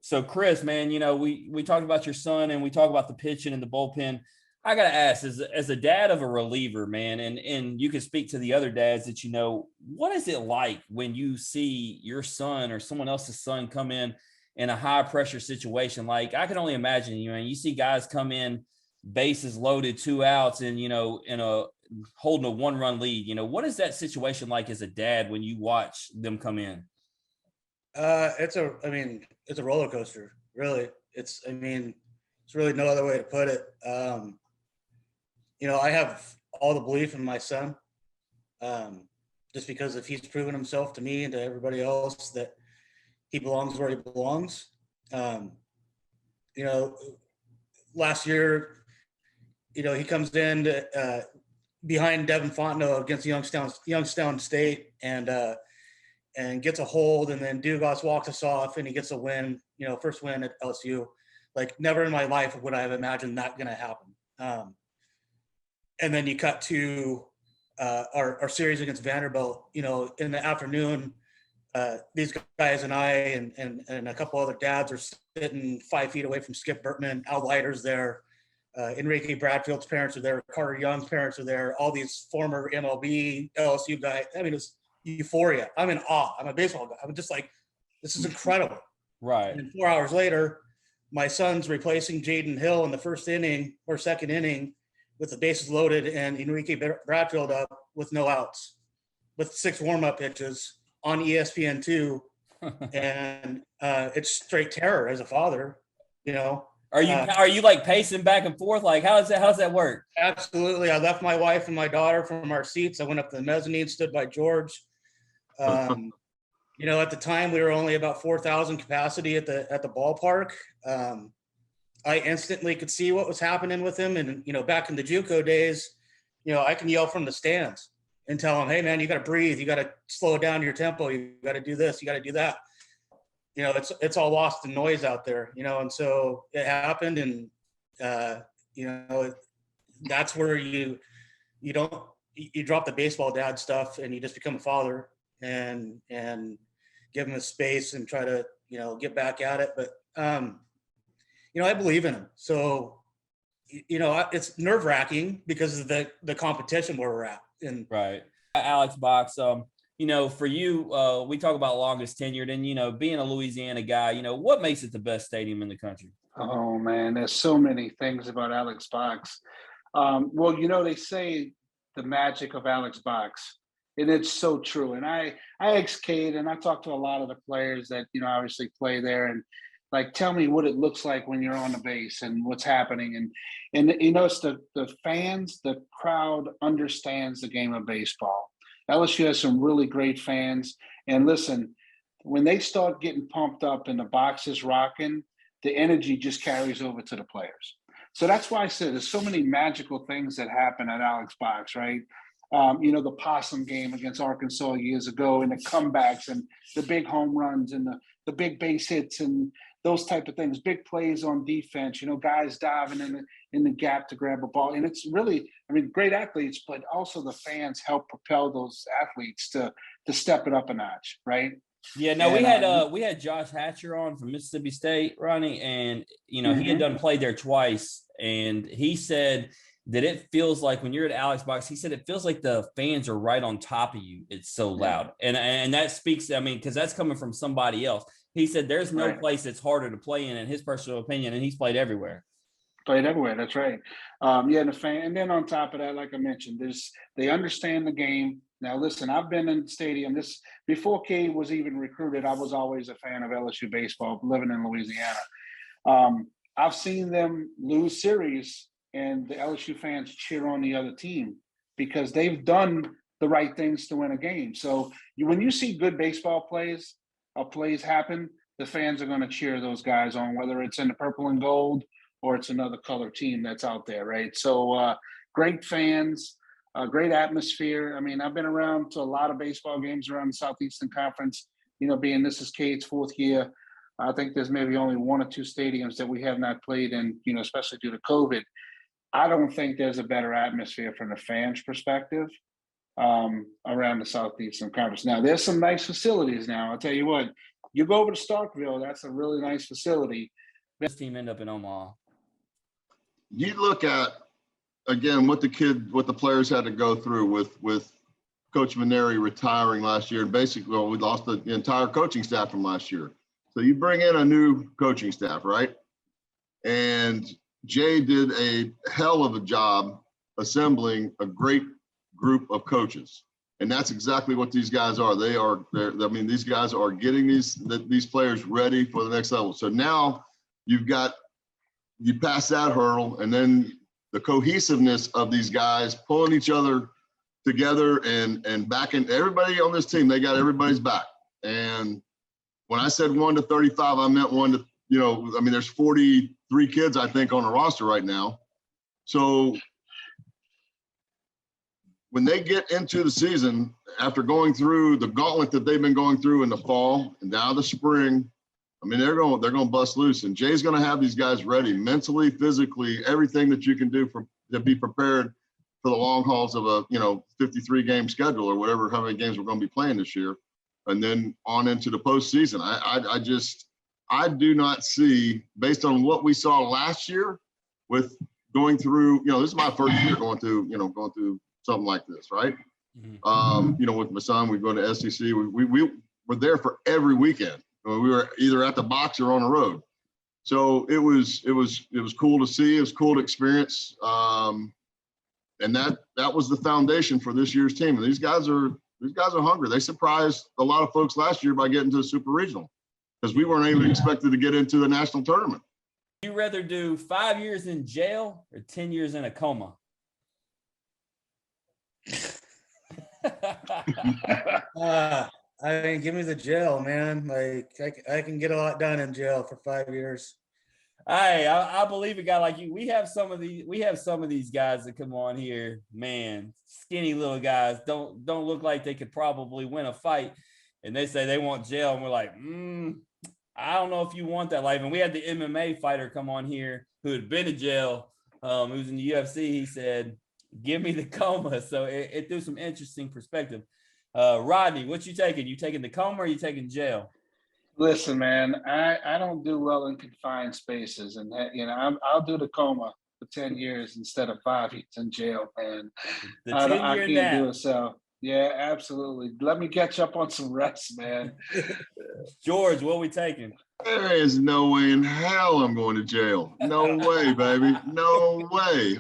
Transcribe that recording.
So Chris, man, we talked about your son and we talk about the pitching and the bullpen. I gotta ask, as a dad of a reliever, man, and you can speak to the other dads that what is it like when you see your son or someone else's son come in a high pressure situation? Like, I can only imagine, you see guys come in, bases loaded, 2 outs, and in a holding a 1-run lead. What is that situation like as a dad when you watch them come in? It's a roller coaster, really. It's really no other way to put it. I have all the belief in my son, just because if he's proven himself to me and to everybody else that he belongs where he belongs. Last year, he comes in behind Devin Fontenot against Youngstown State and gets a hold, and then Dugas walks us off and he gets a win, first win at LSU. Like, never in my life would I have imagined that going to happen. And then you cut to our series against Vanderbilt, in the afternoon. These guys and I and a couple other dads are sitting 5 feet away from Skip Bertman. Al Leiter's there. Enrique Bradfield's parents are there. Carter Young's parents are there. All these former MLB, LSU guys. It's euphoria. I'm in awe. I'm a baseball guy. I'm just like, this is incredible. Right. And 4 hours later, my son's replacing Jaden Hill in the first inning or second inning with the bases loaded and Enrique Bradfield up with no outs, with 6 warm-up pitches on ESPN2. And it's straight terror as a father, Are you like pacing back and forth? Like, how's that work? Absolutely. I left my wife and my daughter from our seats. I went up to the mezzanine, stood by George. At the time we were only about 4,000 capacity at the ballpark. I instantly could see what was happening with him. And, back in the JUCO days, I can yell from the stands and tell him, hey man, you got to breathe. You got to slow down your tempo. You got to do this. You got to do that. It's all lost in noise out there, and so it happened. And, that's where you drop the baseball dad stuff and you just become a father and give him a space and try to, get back at it. But, I believe in him. So, it's nerve wracking because of the competition where we're at. And right. Alex Box, for you, we talk about longest tenured and, being a Louisiana guy, what makes it the best stadium in the country? Oh man, there's so many things about Alex Box. They say the magic of Alex Box, and it's so true. And I ex-Cade, and I talked to a lot of the players that, obviously play there, and like, tell me what it looks like when you're on the base and what's happening. And it's the fans, the crowd understands the game of baseball. LSU has some really great fans. And listen, when they start getting pumped up and the box is rocking, the energy just carries over to the players. So that's why I said there's so many magical things that happen at Alex Box, right? The Possum game against Arkansas years ago, and the comebacks and the big home runs and the big base hits and those type of things, big plays on defense, guys diving in the gap to grab a ball. And it's really, great athletes, but also the fans help propel those athletes to step it up a notch, right? Yeah, no, we had Josh Hatcher on from Mississippi State, Ronnie, and he had played there twice, and he said that it feels like when you're at Alex Box, he said it feels like the fans are right on top of you. It's so loud, and that speaks, because that's coming from somebody else. He said there's no place that's harder to play in his personal opinion, and he's played everywhere. That's right. And the fan, and then on top of that, like I mentioned, they understand the game. Now, listen, I've been in the stadium. Before Cade was even recruited, I was always a fan of LSU baseball, living in Louisiana. I've seen them lose series, and the LSU fans cheer on the other team because they've done the right things to win a game. So when you see good baseball plays happen, the fans are going to cheer those guys on, whether it's in the purple and gold or it's another color team that's out there, right? So great fans, great atmosphere. I've been around to a lot of baseball games around the Southeastern Conference, being this is Cade's 4th year. I think there's maybe only 1 or 2 stadiums that we have not played in, especially due to COVID. I don't think there's a better atmosphere from the fans' perspective around the Southeastern Conference. Now, there's some nice facilities now. I'll tell you what, You go over to Starkville, that's a really nice facility. This team end up in Omaha. You look at, again, what the players had to go through with Coach Maneri retiring last year. Basically, well, we lost the entire coaching staff from last year. So you bring in a new coaching staff, right? And Jay did a hell of a job assembling a great group of coaches. And that's exactly what these guys are. These guys are getting these players ready for the next level. So now you pass that hurdle, and then the cohesiveness of these guys pulling each other together and backing everybody on this team. They got everybody's back. And when I said 1 to 35, I meant 1 to, there's 43 kids, I think, on the roster right now. So when they get into the season, after going through the gauntlet that they've been going through in the fall and now the spring, they're going to bust loose. And Jay's going to have these guys ready mentally, physically, everything that you can do to be prepared for the long hauls of a 53 game schedule or whatever, how many games we're going to be playing this year, and then on into the postseason. I do not see, based on what we saw last year with going through, this is my first year going through something like this, right? Mm-hmm. With my son, we go to SEC. We were there for every weekend. We were either at the box or on the road. So it was cool to see. It was cool to experience. And that was the foundation for this year's team. And these guys are hungry. They surprised a lot of folks last year by getting to the Super Regional because we weren't even expected to get into the national tournament. Would you rather do 5 years in jail or 10 years in a coma? Give me the jail, man. Like I can get a lot done in jail for 5 years. Hey, I believe a guy like you. We have some of these guys that come on here, man, skinny little guys, don't look like they could probably win a fight, and they say they want jail, and we're like, I don't know if you want that life. And we had the MMA fighter come on here who had been to jail, who was in the UFC. He said, "Give me the coma." So it threw some interesting perspective. Rodney, what you taking? You taking the coma or you taking jail? Listen, man, I don't do well in confined spaces, and I'll do the coma for 10 years instead of 5 years in jail, man. I can't do it. So yeah, absolutely. Let me catch up on some rest, man. George, what we taking? There is no way in hell I'm going to jail. No way, baby. No way.